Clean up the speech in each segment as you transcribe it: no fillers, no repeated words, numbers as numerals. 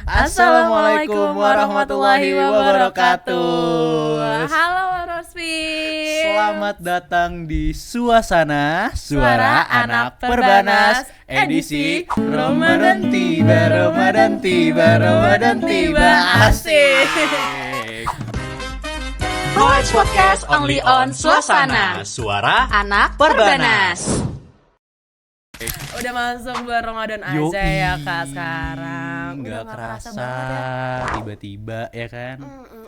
Assalamualaikum warahmatullahi wabarakatuh. Halo Rospi. Selamat datang di Suasana Suara Anak Perbanas edisi Ramadan tiba, Ramadan tiba, Ramadan tiba. Asik. Voice Podcast only on Suasana Suara Anak Perbanas. Udah masuk bulan Ramadan aja ya Kak sekarang. Nggak Udah kerasa banget ya. tiba-tiba ya kan.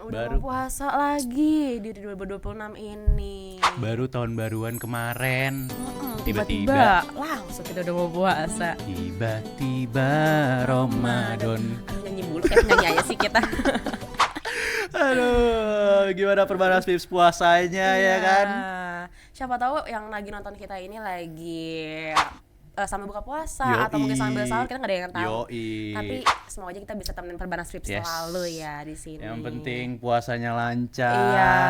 Udah mau puasa lagi di 2026 ini. Baru tahun baruan kemarin. Tiba-tiba langsung kita udah mau puasa. Tiba-tiba Ramadan. Nyanyi mulu kayak nyanyi aja sih kita. Aduh, gimana Perbanas Pips puasanya ya kan? Siapa tahu yang lagi nonton kita ini lagi sambil buka puasa atau mungkin sambil sahur, kita nggak ada yang tahu. Tapi semoga aja kita bisa temenin Perbanas Pips selalu ya di sini. Yang penting puasanya lancar,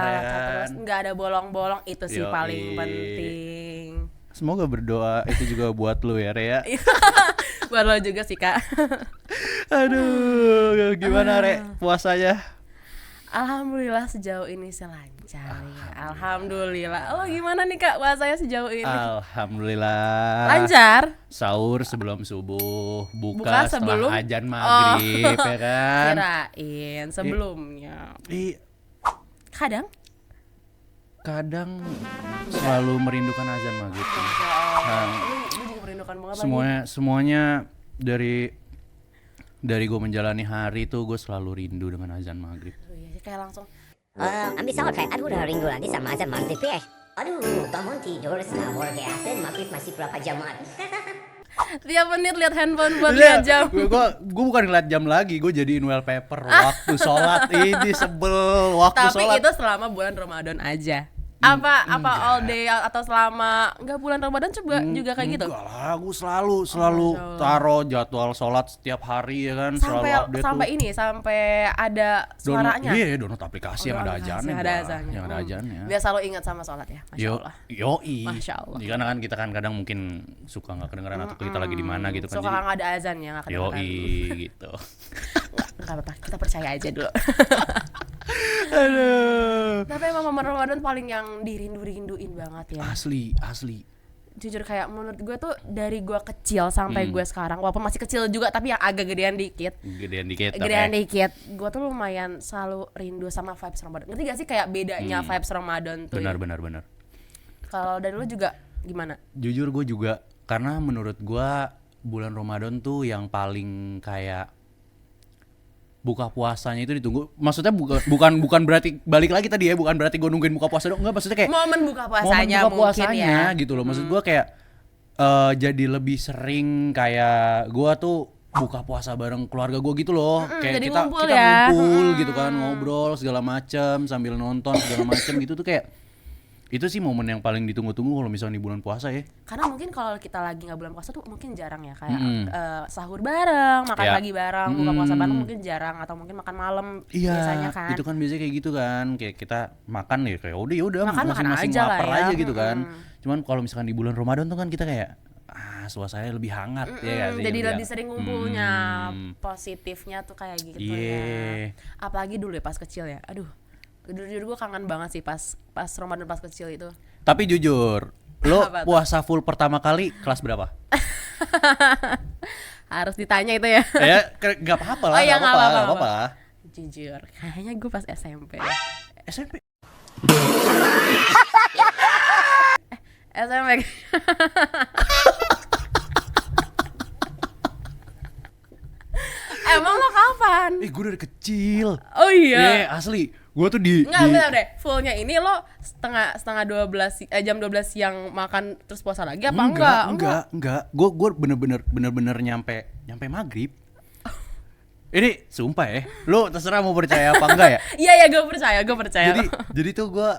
ya kan? Terus nggak ada bolong-bolong, itu sih paling penting. Semoga berdoa itu juga buat lu ya Rea. Buat lo juga sih Kak. Aduh, gimana Re puasanya? Alhamdulillah sejauh ini sih lancar ya. Alhamdulillah. Oh gimana nih Kak puasanya sejauh ini? Alhamdulillah. Lancar. Sahur sebelum subuh, buka setelah azan maghrib, ya kan? Kirain sebelumnya. Kadang selalu merindukan azan maghrib. Lu juga merindukan banget. Semuanya dari gue menjalani hari tuh gue selalu rindu dengan azan maghrib. Kayak langsung ambil sahur kayak aduh udah rindu nanti sama azan maghrib ya. Aduh bangun tidur sahur kayak azan maghrib masih berapa jam lagi. tiap menit lihat handphone buat lihat jam. Gue bukan ngeliat jam lagi, gue jadiin wallpaper waktu sholat. Ini sebel waktu Tapi sholat. itu selama bulan Ramadan aja. Apa all day atau selama enggak bulan Ramadan juga kayak gitu? Enggak lah, gue selalu taruh jadwal sholat setiap hari ya kan, selalu update sampai ada suaranya. Download aplikasi yang ada azannya. Yang ada azannya. Biar selalu ingat sama sholat ya. Masya Allah. Masya Allah. Karena kan kita kan kadang mungkin suka nggak kedengeran atau kita lagi di mana gitu kan. Suka nggak ada azannya nggak kedengeran. Gitu. Nggak apa-apa, kita percaya aja dulu. Aduh. Tapi emang momen Ramadan paling yang dirinduin banget ya. Asli. Jujur kayak menurut gue tuh dari gue kecil sampai gue sekarang, walaupun masih kecil juga tapi yang agak gedean dikit. Gue tuh lumayan selalu rindu sama vibes Ramadan. Ngerti gak sih kayak bedanya vibes Ramadan tuh? Benar. Kalau dari lu juga gimana? Jujur gue juga, karena menurut gue bulan Ramadan tuh yang paling kayak buka puasanya itu ditunggu. Maksudnya bukan berarti balik lagi tadi ya, bukan berarti gue nungguin buka puasa dong, enggak, maksudnya kayak momen buka puasanya gitu loh. Maksud gue kayak jadi lebih sering kayak gue tuh buka puasa bareng keluarga gue gitu loh. Kayak kita ngumpul gitu kan, ngobrol segala macam sambil nonton segala macam gitu tuh kayak itu sih momen yang paling ditunggu-tunggu kalau misalnya di bulan puasa ya. Karena mungkin kalau kita lagi nggak bulan puasa tuh mungkin jarang ya kayak sahur bareng, makan pagi bareng, buka puasa bareng mungkin jarang, atau mungkin makan malam biasanya kan. Itu kan biasanya kayak gitu kan, kayak kita makan ya kayak udah makan masing-masing aja lapar lah ya. aja gitu kan. Cuman kalau misalkan di bulan Ramadan tuh kan kita kayak suasananya lebih hangat ya kan. Jadi lebih sering ngumpulnya, positifnya tuh kayak gitu ya. Apalagi dulu ya pas kecil ya. Aduh. Jujur gue kangen banget sih pas Ramadan pas kecil itu. Tapi jujur, lo puasa full pertama kali kelas berapa? Harus ditanya itu ya. Ya gak apa-apa lah, gak apa-apa. Jujur, kayaknya gue pas SMP. SMP? SMP. Emang lo kapan? Gue dari kecil. Oh iya. Asli. Gue tuh Bentar deh, fullnya ini lo setengah 12 jam 12 siang makan terus puasa lagi apa enggak? Gue bener-bener nyampe maghrib. Ini sumpah ya, lo terserah mau percaya apa enggak ya? Iya gue percaya. Jadi tuh gue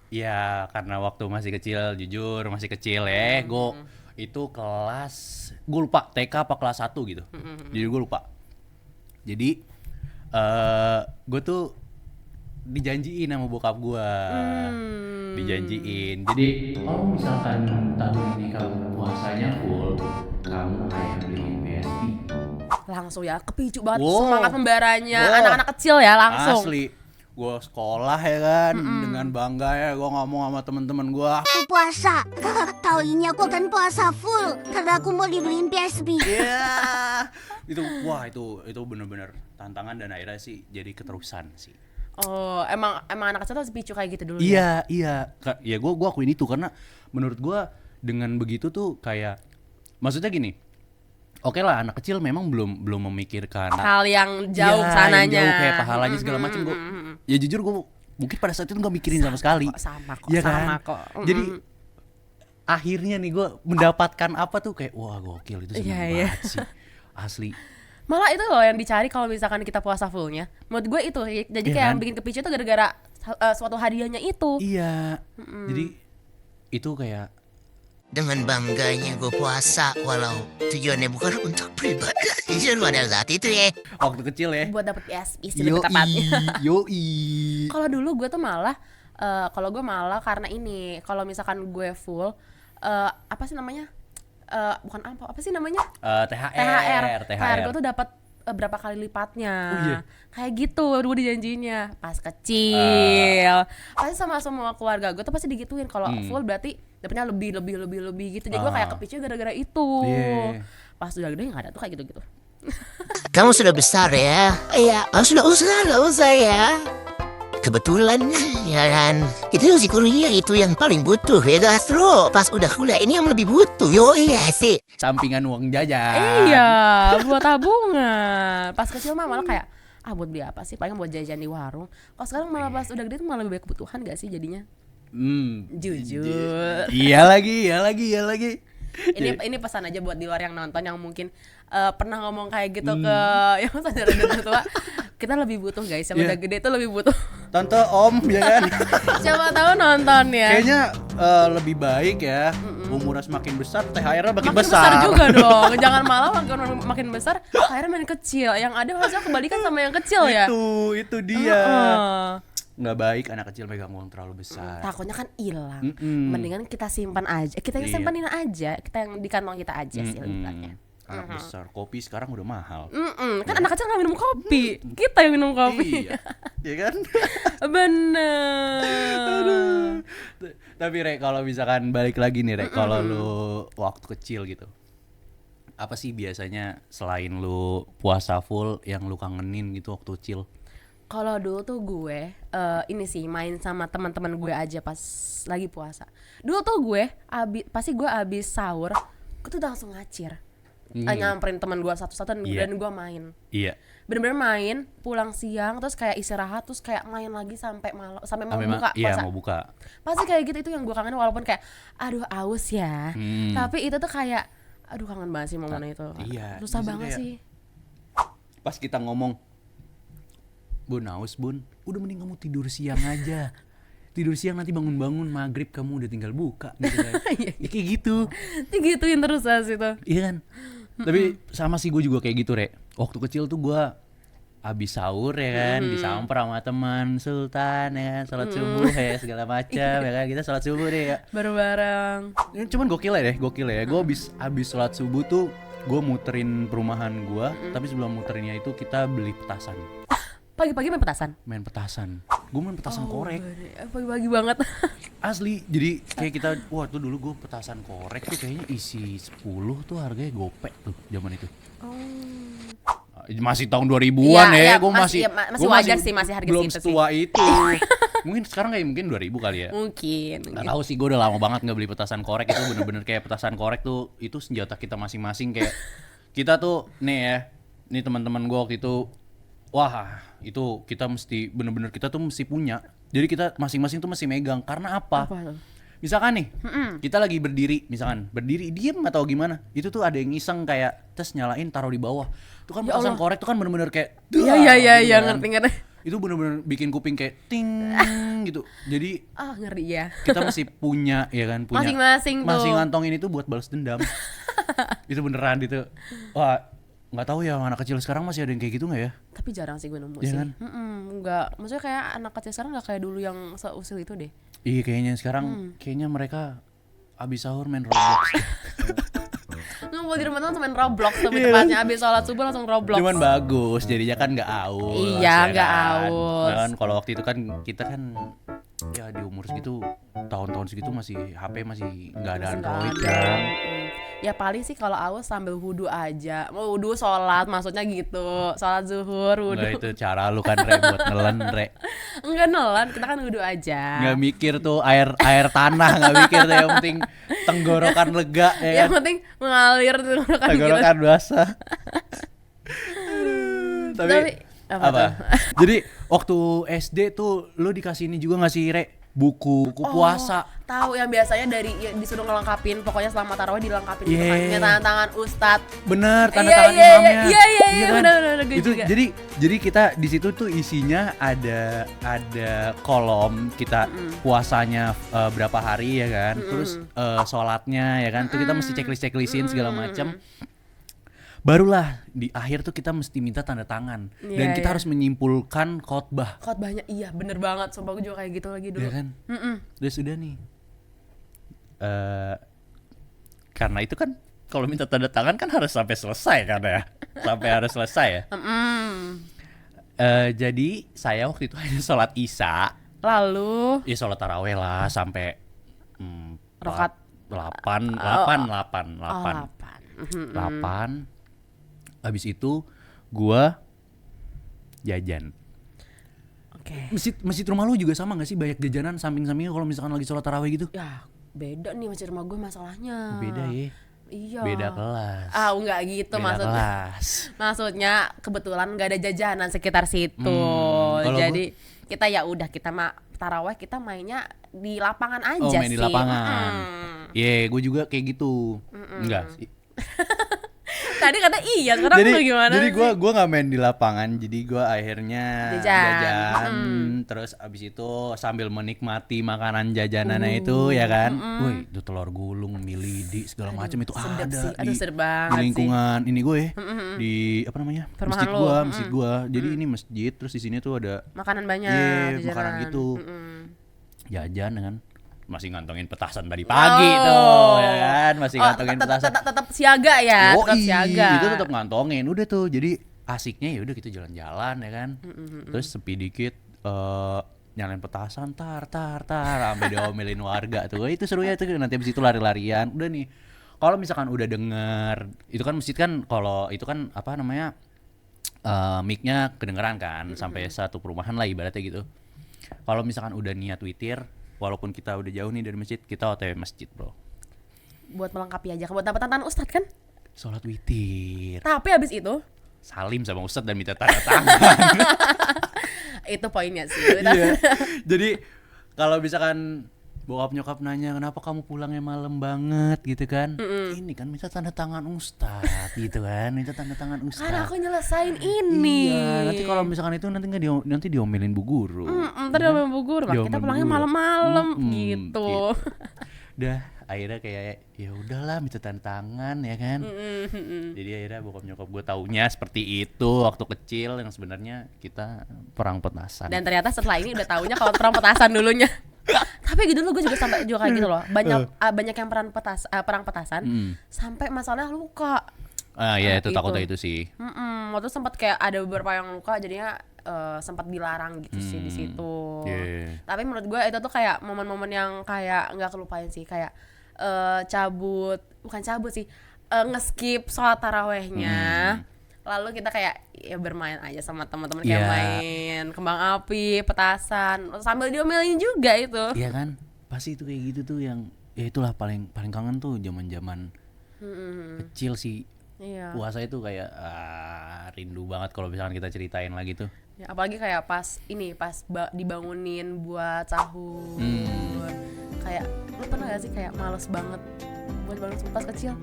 ya karena waktu masih kecil ya, gue itu kelas, gue lupa TK apa kelas 1 gitu. Jadi gue lupa. Jadi gue tuh dijanjiin sama bokap gue, dijanjiin. Jadi kalau misalkan tahun ini kamu puasanya full, kamu kayak beli PSP. langsung ya kepicu banget Wow. semangat pembaranya Wow. anak-anak kecil ya langsung. Asli. Gue sekolah ya kan, dengan bangga ya gue ngomong sama temen-temen gue. Aku puasa. Tahun ini aku akan puasa full karena aku mau dibeliin PSP. Iya. Itu bener-bener tantangan dan akhirnya sih jadi keterusan sih. Oh, emang anak kecil tuh picu kayak gitu dulu. Iya. Ya gue akuin itu karena menurut gue dengan begitu tuh kayak, maksudnya gini. Oke lah, anak kecil memang belum memikirkan Hal yang jauh ya, sananya. yang jauh kayak pahalanya segala macam. Gue ya jujur gue mungkin pada saat itu nggak mikirin sama sekali. Sama kok. Iya Sama kan? kok. Jadi akhirnya nih gue mendapatkan apa tuh kayak wah gokil, itu seneng Iya. banget sih. Asli. Malah itu loh yang dicari kalau misalkan kita puasa fullnya. Menurut gue itu. Jadi Iya kayak kan? yang bikin kepicu itu gara-gara suatu hadiahnya itu. Iya. Jadi itu kayak Dengan bangganya gue puasa walau tujuannya bukan untuk pribadi. Jujur pada saat itu ya. waktu kecil ya. Buat dapet PSP sih lebih tepatnya. Yoi. Kalau dulu gue tuh malah karena ini kalau misalkan gue full apa sih namanya bukan apa sih namanya THR gue tuh dapat berapa kali lipatnya. Oh, iya? Kayak gitu dulu dijanjinya pas kecil pasti sama semua keluarga gue tuh pasti digituin kalau full berarti dapetnya lebih gitu. Jadi gue kayak kepicu gara-gara itu. Iya. Pas udah gede nggak ada tuh kayak gitu Kamu sudah besar ya? Iya. Sudah usah ya. Kebetulan ya kan. Itu si kuliah itu yang paling butuh ya Gastro. Pas udah kuliah ini yang lebih butuh. Yo iya sih. Sampingan uang jajan. Iya, buat tabungan. Pas kecil mah malah kayak buat beli apa sih? Paling buat jajan di warung. Kalau sekarang malah pas udah gede tuh malah lebih banyak kebutuhan gak sih jadinya? Jujur. Iya lagi. Ini pesan aja buat di luar yang nonton yang mungkin pernah ngomong kayak gitu ke yang sadar udah tua. Kita lebih butuh guys, yang Iya. udah gede tuh lebih butuh. Tante, om, ya kan? Siapa tahu nonton ya. Kayaknya lebih baik ya. Umurnya semakin besar, THR-nya makin Makin besar besar. juga dong. Jangan malah makin besar, akhirnya makin kecil. Yang ada harusnya kebalikan sama yang kecil ya. Itu dia. Heeh. Nggak baik anak kecil megang uang terlalu besar. Takutnya kan hilang. Mm-mm. Mendingan kita simpan aja. Kita yang Iya. simpanin aja. Kita yang di kantong kita aja sih lebih tepatnya. Anak besar, kopi sekarang udah mahal. Kan anak kecil nggak minum kopi. Kita yang minum kopi. Iya, ya kan? Bener. Tapi Rek, kalau misalkan balik lagi nih Rek, kalau lu waktu kecil gitu, apa sih biasanya selain lu puasa full yang lu kangenin gitu waktu kecil? Kalau dulu tuh gue ini sih main sama teman-teman gue aja pas lagi puasa. Dulu tuh gue pasti gue abis sahur, gue tuh udah langsung ngacir. Nyamperin teman gue satu-satu Iya. dan gue main. Iya. Bener-bener main, pulang siang terus kayak istirahat terus kayak main lagi sampai malam sampai mau Memang buka iya puasa. mau buka. Pasti kayak gitu, itu yang gue kangen walaupun kayak aduh aus ya. Tapi itu tuh kayak aduh kangen banget sih momen itu. Iya, Susah justru banget kayak- sih. Pas kita ngomong, Bun haus bun, udah mending kamu tidur siang aja. Tidur siang nanti bangun-bangun maghrib kamu udah tinggal buka gitu kan. Ya, kayak gitu. Digituin terus as itu. Iya kan? Tapi sama sih gue juga kayak gitu Rek. Waktu kecil tuh gue abis sahur ya kan, disamper sama teman Sultan ya kan, sholat subuh ya segala macam ya kan, kita sholat subuh deh ya. Bareng-bareng. Cuman gokil ya. Gue abis sholat subuh tuh gue muterin perumahan gue, tapi sebelum muterinnya itu kita beli petasan. Pagi-pagi main petasan. Gue main petasan korek. Pagi-pagi banget. Asli, jadi kayak kita, wah tuh dulu gue petasan korek tuh kayaknya isi 10 tuh harganya gopek tuh zaman itu. Masih tahun 2000-an Iya, iya, gue masih- masih iya, masih gua wajar sih, masih harga belum segitu sih. setua itu. Mungkin sekarang kayak mungkin 2000 kali ya. Mungkin. Gak tahu sih, gue udah lama banget nggak beli petasan korek. Itu bener-bener kayak petasan korek tuh itu senjata kita masing-masing. Kayak kita tuh nih ya, nih teman-teman gue waktu itu, wah itu kita mesti bener-bener kita tuh mesti punya. Jadi kita masing-masing tuh mesti megang. Karena apa? Apa tuh? Misalkan nih, kita lagi berdiri, misalkan berdiri diem atau gimana, itu tuh ada yang iseng kayak tes nyalain taruh di bawah. Itu kan Ya petasan Allah. korek tuh kan bener-bener kayak Iya gitu kan. ngerti. Itu bener-bener bikin kuping kayak ting gitu. Jadi Ngeri ya. kita masih punya ya kan, punya Masing-masing tuh. masih ngantongin itu buat balas dendam. Itu beneran itu. Wah, nggak tahu ya anak kecil sekarang masih ada yang kayak gitu nggak ya? Tapi jarang sih gue nemu Iya sih. kan? Enggak. Maksudnya kayak anak kecil sekarang enggak kayak dulu yang seusil itu deh. Iya kayaknya sekarang kayaknya mereka abis sahur main Roblox. Ngumpul di rumah tuh main Roblox lebih tepatnya. Abis sholat subuh langsung Roblox. Cuman bagus, jadinya kan nggak aus. Iya, ya nggak kan? aus. Dan kalau waktu itu kan kita kan ya di umur segitu, tahun-tahun segitu masih HP masih nggak ada Masih nggak Android ada. kan. Ya paling sih kalau aus sambil wudhu aja. Mau wudhu sholat maksudnya gitu. Sholat zuhur wudhu. Nggak, itu cara lu kan Re buat nelen Re. Enggak nelan, kita kan wudhu aja. Nggak mikir tuh air tanah, nggak mikir tuh, yang penting tenggorokan lega ya Yang kan. penting mengalir tuh kan gitu. Tenggorokan basah. Tapi apa? Jadi waktu SD tuh lu dikasih ini juga nggak sih Re? Buku puasa. Tahu yang biasanya dari ya, disuruh ngelengkapin, pokoknya selama tarawih dilengkapin gitu kan. Yeah. Ya, tangan ustad. Bener, tanda Iya, tangan iya, imamnya. iya, iya, iya, kan? bener, gue Itu juga. jadi kita di situ tuh isinya ada kolom kita puasanya berapa hari ya kan. Terus sholatnya ya kan. Tuh kita mesti checklist-checklistin segala macam. Barulah di akhir tuh kita mesti minta tanda tangan. Dan Iya, kita iya. harus menyimpulkan khotbah. Khotbahnya iya bener banget. Sumpah gue juga kayak gitu lagi dulu. Ya kan? Terus udah nih. Karena itu kan kalau minta tanda tangan kan harus sampai selesai kan ya. Sampai harus selesai ya. Jadi saya waktu itu hanya sholat isya. Lalu Ya sholat taraweh lah sampai Rokat. 8. Habis itu gua jajan. Oke. Masjid rumah lu juga sama gak sih, banyak jajanan samping-sampingnya kalau misalkan lagi sholat taraweh gitu? Ya beda nih masjid rumah gue masalahnya. Beda ya. Iya. Beda kelas. Enggak gitu Beda maksudnya. kelas. Maksudnya kebetulan nggak ada jajanan sekitar situ. Kalau Jadi kita ya udah kita taraweh kita mainnya di lapangan aja Oh, sih. main di lapangan. Iya, gue juga kayak gitu. Enggak sih. Tadi kata iya, sekarang lu gimana jadi sih? gue nggak main di lapangan, jadi gue akhirnya Jajan. jajan. Terus abis itu sambil menikmati makanan jajanannya itu ya kan. Woi, itu telur gulung, mie lidi segala macam itu sedep ada sih. Aduh, sedep banget di lingkungan ini gue di apa namanya, Perumahan lu. masjid gue. Jadi ini masjid, terus di sini tuh ada Makanan banyak, Iya, jajanan. makanan gitu. Jajan dengan masih ngantongin petasan tadi pagi tuh ya kan, masih ngantongin petasan. Tetap siaga ya, tetap Yoi, siaga. itu tetap ngantongin udah tuh. Jadi asiknya ya udah kita jalan-jalan ya kan. Terus sepi dikit nyalain petasan tar sampai diomelin warga tuh. Itu seru ya tuh, nanti habis itu lari-larian. Udah nih. Kalau misalkan udah denger, itu kan masjid kan kalau itu kan apa namanya? Mic-nya kedengeran kan sampai satu perumahan lah ibaratnya gitu. Kalau misalkan udah niat witir, walaupun kita udah jauh nih dari masjid, kita OTW masjid, bro. Buat melengkapi aja, buat dapat tantangan ustad kan. Sholat witir, Tapi habis itu salim sama ustadz dan minta tanda tangan. itu poinnya sih. Iya. Jadi kalau misalkan bokap nyokap nanya kenapa kamu pulangnya malam banget gitu kan, ini kan minta tanda tangan ustadz gitu kan, minta tanda tangan Karena ustadz. aku nyelesain ini. Iya, nanti kalau misalkan itu nanti nanti diomelin bu guru. Ntar dia mau gugur, kita Diomelin pulangnya bu guru. malam-malam Mm-mm, gitu. Udah akhirnya kayak ya udahlah minta tanda tangan ya kan. Jadi akhirnya bokap nyokap gue taunya seperti itu waktu kecil, yang sebenarnya kita perang petasan. Dan ternyata setelah ini udah taunya kalau perang petasan dulunya. Tapi gitu dulu gue juga sampai juga kayak gitu loh. Banyak yang perang petasan sampai masalahnya luka. Ya itu Itu. takutnya itu sih. Waktu sempat kayak ada beberapa yang luka jadinya sempat dilarang gitu sih di situ. Yeah. Tapi menurut gue itu tuh kayak momen-momen yang kayak nggak kelupain sih, kayak bukan cabut sih, ngeskip sholat tarawehnya. Lalu kita kayak ya bermain aja sama teman-teman kayak Yeah. main kembang api, petasan, sambil diomelin juga itu. Iya kan? Pasti itu kayak gitu tuh yang ya itulah paling kangen tuh zaman-zaman kecil sih. Iya. Puasa itu kayak rindu banget kalau misalkan kita ceritain lagi tuh. Ya, apalagi kayak pas dibangunin buat sahur. Kayak lu pernah gak sih kayak males banget buat bangun pas kecil?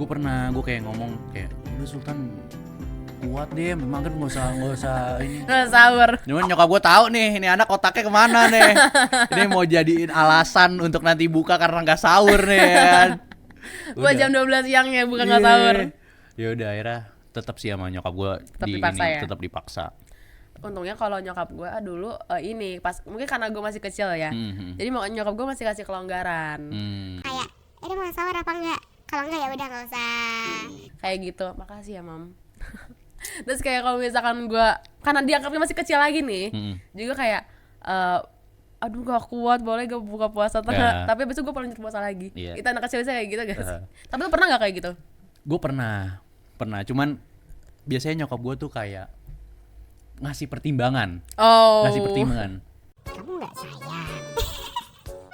Gue pernah, gue kayak ngomong kayak udah Sultan kuat deh, memang kan nggak usah ini. Sahur. Cuman nyokap gue tahu nih, ini anak otaknya kemana nih. Ini mau jadiin alasan untuk nanti buka karena nggak sahur nih kan. Buat jam 12 siang ya bukan nggak sahur. Ya udah akhirnya tetap sih sama nyokap gue tetap dipaksa. Untungnya kalau nyokap gue dulu ini pas mungkin karena gue masih kecil ya. Jadi nyokap gue masih kasih kelonggaran. Kayak, ini mau sahur apa enggak? Kalau enggak ya udah nggak usah. Kayak gitu. Makasih ya, Mam. Terus kayak kalau misalkan gue, karena dianggapnya masih kecil lagi nih, juga kayak aduh gak kuat, boleh gak buka puasa tapi abis itu gue lanjut puasa lagi. Itu anak kecil kayak gitu gak sih? Tapi lu pernah gak kayak gitu? Gue pernah, cuman biasanya nyokap gue tuh kayak ngasih pertimbangan. Kamu nggak sayang?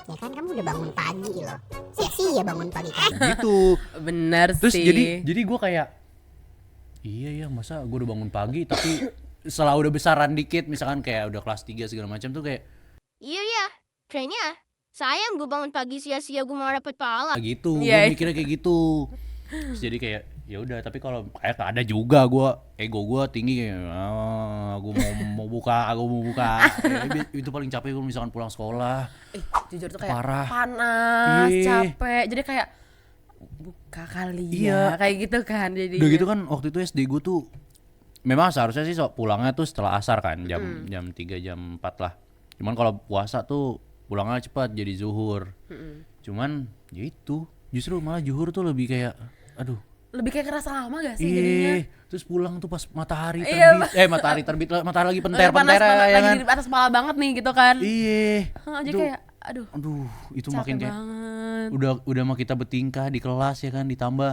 Ya kan kamu udah bangun pagi loh. Sia-sia bangun pagi kan? Gitu. Bener Terus sih. jadi gue kayak iya masa gue udah bangun pagi tapi setelah udah besaran dikit, misalkan kayak udah kelas 3 segala macam tuh kayak Iya, kayaknya sayang gue bangun pagi sia-sia gue mau dapet pahala. gitu. Iya. Gue mikirnya kayak gitu. Terus jadi kayak ya udah, tapi kalau kayak ada juga ego gue tinggi kayak gue mau buka. Itu paling capek kalau misalkan pulang sekolah. Jujur tuh kayak Parah. panas, Iya. capek. Jadi kayak buka kali ya, kayak gitu kan. Jadi Udah gitu kan waktu itu SD gue tuh memang seharusnya sih pulangnya tuh setelah asar kan, jam 3 jam 4 lah. Cuman kalau puasa tuh pulangnya cepat jadi zuhur. Cuman ya itu justru malah zuhur tuh lebih kayak aduh, lebih kayak kerasa lama gak sih jadinya? Terus pulang tuh pas matahari Iya, terbit. Matahari terbit, matahari lagi Panas penter-penter ya banget, kan. lagi di atas kepala banget nih gitu kan. Iya. Jadi Itu- kayak aduh, itu capek makin kayak banget. udah mah kita bertingkah di kelas ya kan, ditambah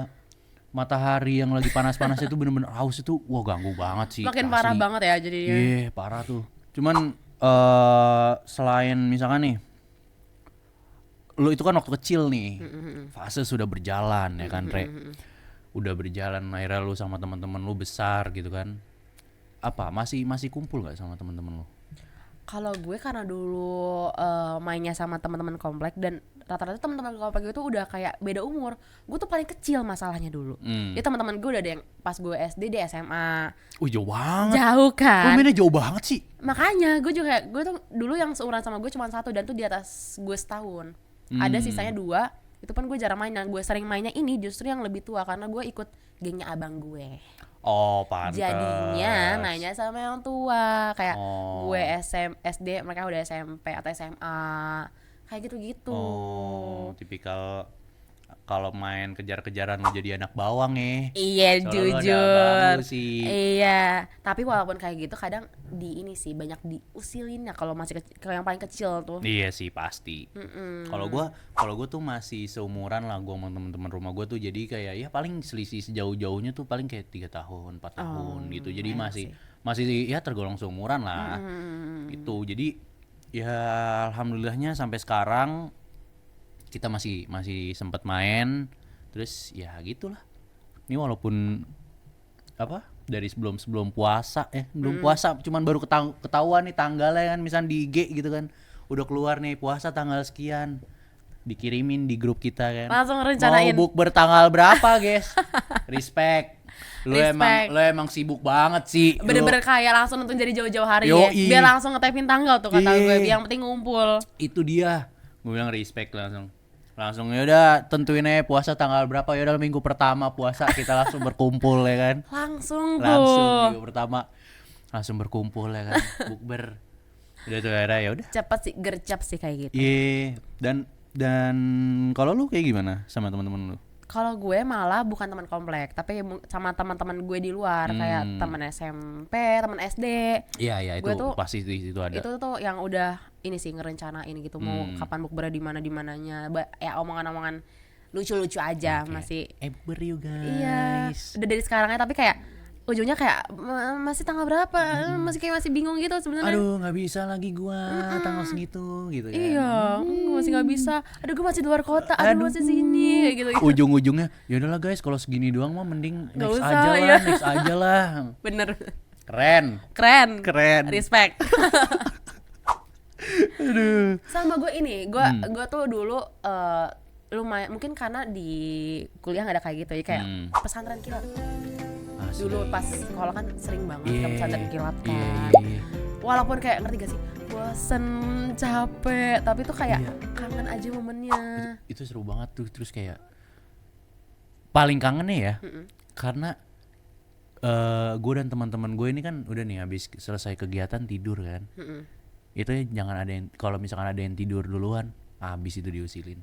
matahari yang lagi panas-panas itu bener-bener haus itu, wah ganggu banget sih. Makin asli. parah banget ya jadinya. Iya, parah tuh. Cuman selain misalkan nih, lu itu kan waktu kecil nih, fase sudah berjalan ya kan, Re. Udah berjalan, akhirnya lu sama teman-teman lu besar gitu kan. Apa masih kumpul nggak sama teman-teman lu? Kalau gue karena dulu mainnya sama teman-teman komplek dan rata-rata teman-teman komplek itu udah kayak beda umur. Gue tuh paling kecil masalahnya dulu. Ya teman-teman gue udah ada yang pas gue SD di SMA. Jauh banget. Jauh Lu kan? mainnya jauh banget sih. Makanya gue tuh dulu yang seukuran sama gue cuma satu dan tuh di atas gue setahun. Ada sisanya 2. Itu pun gue jarang main. Nah, gue sering mainnya ini justru yang lebih tua karena gue ikut gengnya abang gue. Oh, pantes. Jadinya mainnya sama yang tua kayak Oh. gue SD, mereka udah SMP atau SMA. Kayak gitu-gitu. Oh, tipikal kalau main kejar-kejaran lu jadi anak bawang ya. Iya, Soalnya lu ada jujur. abang lu sih. Iya, tapi walaupun kayak gitu kadang di ini sih banyak diusilin ya kalau masih kalau yang paling kecil tuh. Iya sih pasti. Kalau gua tuh masih seumuran lah, gua sama teman-teman rumah gua tuh, jadi kayak ya paling selisih sejauh-jauhnya tuh paling kayak 3 tahun, 4 tahun gitu. Jadi masih ya tergolong seumuran lah. Gitu. Jadi ya alhamdulillahnya sampai sekarang kita masih sempat main. Terus ya gitulah. Ini walaupun apa? Dari sebelum puasa belum puasa, cuman baru ketahuan nih tanggalnya kan, misalnya di IG gitu kan, udah keluar nih puasa tanggal sekian, dikirimin di grup kita kan, Langsung rencanain. mau bukber tanggal berapa guys. Respect. Lu Respect. emang sibuk banget sih. Bener-bener kayak langsung nonton jadi jauh-jauh hari ya. Yoi. Biar langsung ngetepin tanggal tuh kata Iya. gue. Yang penting ngumpul. Itu dia, gue bilang respect langsung ya udah tentuin aja puasa tanggal berapa, ya udah minggu pertama puasa kita langsung berkumpul ya kan. Langsung Minggu pertama langsung berkumpul ya kan, bukber. Udah tuh ya udah. Cepet sih, gercep sih kayak gitu. Iya, dan kalau lu kayak gimana sama teman-teman lu? Kalau gue malah bukan teman komplek, tapi sama teman-teman gue di luar kayak teman SMP, teman SD. Iya itu Gue tuh- pasti di situ ada. Itu tuh yang udah ini sih ngerencanain gitu mau kapan bukber di mananya. Ya omongan-omongan lucu-lucu aja masih. Bukber yuk guys. Iya. Udah dari sekarangnya tapi kayak ujungnya kayak masih tanggal berapa? Masih bingung gitu sebenarnya. Aduh nggak bisa lagi gua tanggal segitu gitu kan. Iya, masih nggak bisa. Aduh, gue masih di luar kota. Aduh, masih sini kayak gitu. Ujung-ujungnya ya udahlah guys, kalau segini doang mah mending Nggak next usah, aja lah, ya. next aja lah. Bener. Keren. Respect. Aduh. Sama gue ini, gue tuh dulu lumayan, mungkin karena di kuliah nggak ada kayak gitu ya, kayak pesantren kilat. Asli. Dulu pas sekolah kan sering banget Iya. ke pesantren kilat kan. Iya. Walaupun kayak ngerti gak sih, bosen, capek, tapi tuh kayak Iya. kangen aja momennya. Itu seru banget tuh. Terus kayak paling kangennya ya, karena gue dan teman-teman gue ini kan udah nih habis selesai kegiatan tidur kan. Itu ya jangan ada yang, kalau misalkan ada yang tidur duluan, habis itu diusilin.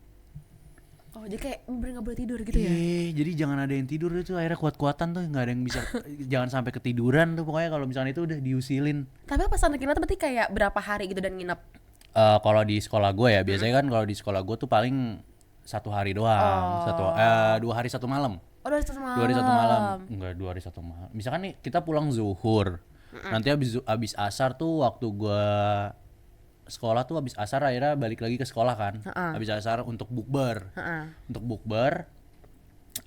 Oh jadi kayak bener nggak boleh tidur gitu ya? Iya, jadi jangan ada yang tidur itu akhirnya kuat-kuatan tuh nggak ada yang bisa jangan sampai ketiduran tuh pokoknya kalau misalnya itu udah diusilin. Tapi pas anak nginep berarti kayak berapa hari gitu dan nginep? Kalau di sekolah gue ya biasanya kan kalau di sekolah gue tuh paling 1 hari doang, 2 hari 1 malam. Oh 2 hari 1 malam. 2 hari 1 malam. Enggak, 2 hari 1 malam. Misalkan nih kita pulang zuhur. Nanti abis asar tuh waktu gue sekolah tuh abis asar akhirnya balik lagi ke sekolah kan. Abis asar untuk bukber. Untuk bukber.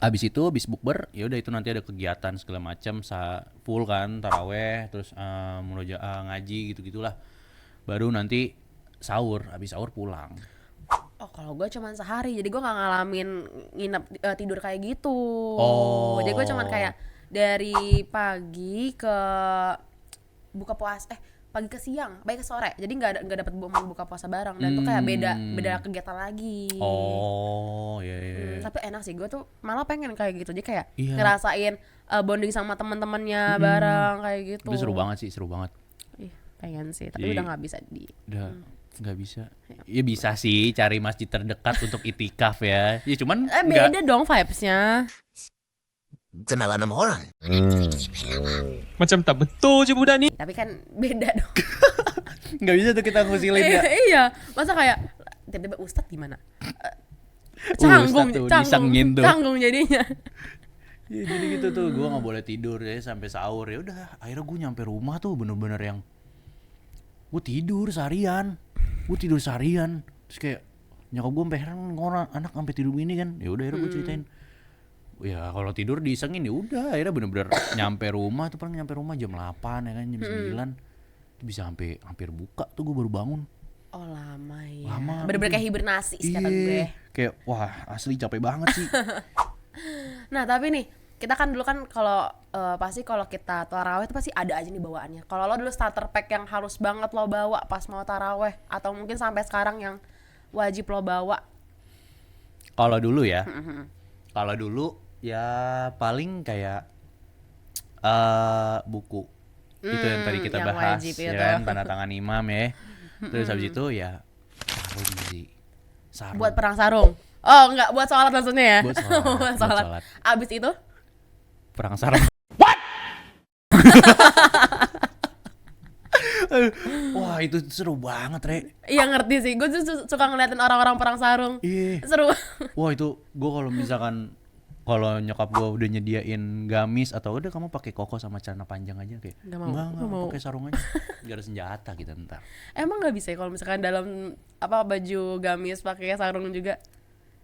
Abis bukber ya udah itu nanti ada kegiatan segala macam full kan taraweh terus ngaji gitu-gitulah. Baru nanti sahur, abis sahur pulang. Oh kalau gue cuman sehari, jadi gue nggak ngalamin tidur kayak gitu. Oh. Jadi gue cuman kayak dari pagi ke buka puasa, pagi ke siang, pagi ke sore. Jadi nggak dapat momen buka puasa bareng dan tuh kayak beda kegiatan lagi. Oh, iya. Tapi enak sih, gue tuh malah pengen kayak gitu. Jadi kayak Iya. ngerasain bonding sama teman-temannya bareng kayak gitu. Itu seru banget sih, seru banget. Ih, pengen sih, tapi Jadi- udah nggak bisa Udah nggak bisa. Ya bisa sih cari masjid terdekat untuk itikaf ya. Ya cuman beda dong vibes-nya. Kenalan sama orang. Macam tak betul je budak ni. Tapi kan beda dong. nggak bisa tuh kita ngusilin ya. Iya, masa kayak tiba-tiba Ustadz gimana? Canggung, Ustadz tuh disengin tuh. canggung jadinya. Ya, jadi gitu tuh gue nggak boleh tidur ya sampai sahur ya udah. Akhirnya gue nyampe rumah tuh bener-bener yang gue tidur seharian. Terus kayak nyokap gue sampai heran orang anak sampai tidur gini kan. Ya udah akhirnya gue ceritain. Ya kalau tidur disengin ya udah akhirnya bener-bener nyampe rumah tuh paling nyampe rumah jam 8 ya kan jam 9 tuh bisa sampai hampir buka tuh gue baru bangun. Oh lama ya. Lama. Bener-bener kayak hibernasi sih kata gue. Iya, kayak wah asli capek banget sih. Nah tapi nih kita kan dulu kan kalau pasti kalau kita taraweh itu pasti ada aja nih bawaannya. Kalau lo dulu starter pack yang harus banget lo bawa pas mau taraweh atau mungkin sampai sekarang yang wajib lo bawa. Kalau dulu ya, kalau dulu ya paling kayak buku itu yang tadi kita yang bahas wajib ya itu. kan tanda tangan imam ya. Terus habis itu ya sarung sih. Sarung. Buat perang sarung. Oh enggak, buat sholat maksudnya ya? Buat sholat, Buat buat sholat. sholat. Abis itu? Perang sarung. Wah itu seru banget Re. Iya ngerti sih, gue tuh suka ngeliatin orang-orang perang sarung. Iya. Seru. Wah itu gue kalau misalkan kalau nyokap gue udah nyediain gamis atau udah kamu pakai koko sama celana panjang aja kayak Nggak mau, enggak nggak mau. pakai sarung aja biar senjata kita ntar. Emang nggak bisa ya kalau misalkan dalam baju gamis pakai sarung juga?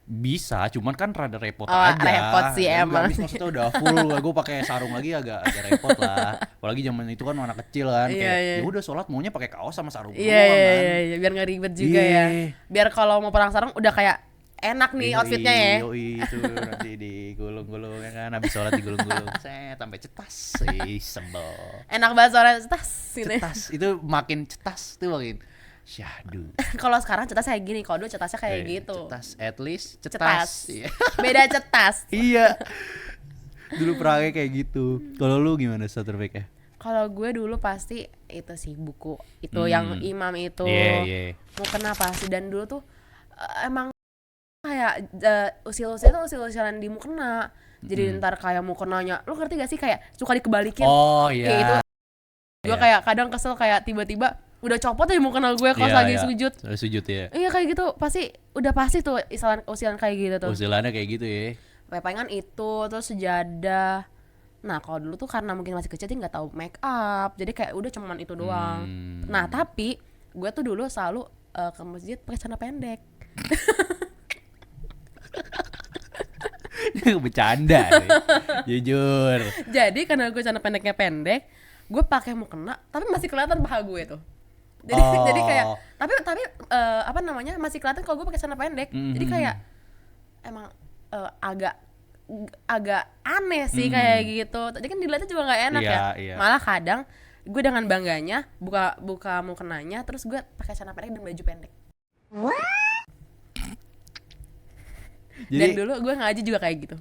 Bisa cuman kan rada repot Oh, aja. repot sih emang. Gamis maksudnya udah full gue pakai sarung lagi agak repot lah. Apalagi zaman itu kan anak kecil kan Iya, kayak iya. ya udah sholat maunya pakai kaos sama sarung Iya, doang iya, kan. iya, biar nggak ribet juga ya. Iya. Biar kalau mau perang sarung udah kayak enak nih outfitnya ya. Yoi, itu nanti digulung-gulung ya kan habis sholat digulung-gulung set sampai cetas. Ih sebel. Enak banget soalnya tas ini. Cetas itu makin cetas tuh makin syahdu. Kalau sekarang cetas kayak gini, kalau dulu cetasnya kayak gitu. Cetas at least Cetas. cetas. Iya. Beda cetas. Iya. Dulu perangnya kayak gitu. Kalau lu gimana starter pack-nya? Kalau gue dulu pasti itu sih buku itu yang imam itu. Iya. Mau kenapa sih dan dulu tuh emang kayak usil-usil tuh usil-usilan di mukena. Jadi ntar kayak mukenanya, lu ngerti gak sih kayak suka dikebalikin. Oh Kayak iya. itu gue Iya. kayak kadang kesel kayak tiba-tiba udah copot aja mukena gue kalau Iya, lagi iya. sujud. Sujud ya. Iya kayak gitu udah pasti tuh usilan kayak gitu tuh. Usilannya kayak gitu ya. Pepengan itu terus sejadah. Nah kalau dulu tuh karena mungkin masih kecil dia nggak tahu make up, jadi kayak udah cuman itu doang. Nah tapi gue tuh dulu selalu ke masjid pakai celana pendek. Bercanda nih. Jujur. Jadi karena gue celana pendeknya pendek, gue pakai mukena tapi masih kelihatan paha gue tuh. Jadi Oh. jadi kayak tapi apa namanya masih kelihatan kalau gue pakai celana pendek. Jadi kayak emang agak aneh sih kayak gitu. Jadi kan dilihatnya juga nggak enak Iya, ya. iya. Malah kadang gue dengan bangganya buka mukenanya terus gue pakai celana pendek dan baju pendek. Dan dulu gue ngaji juga kayak gitu.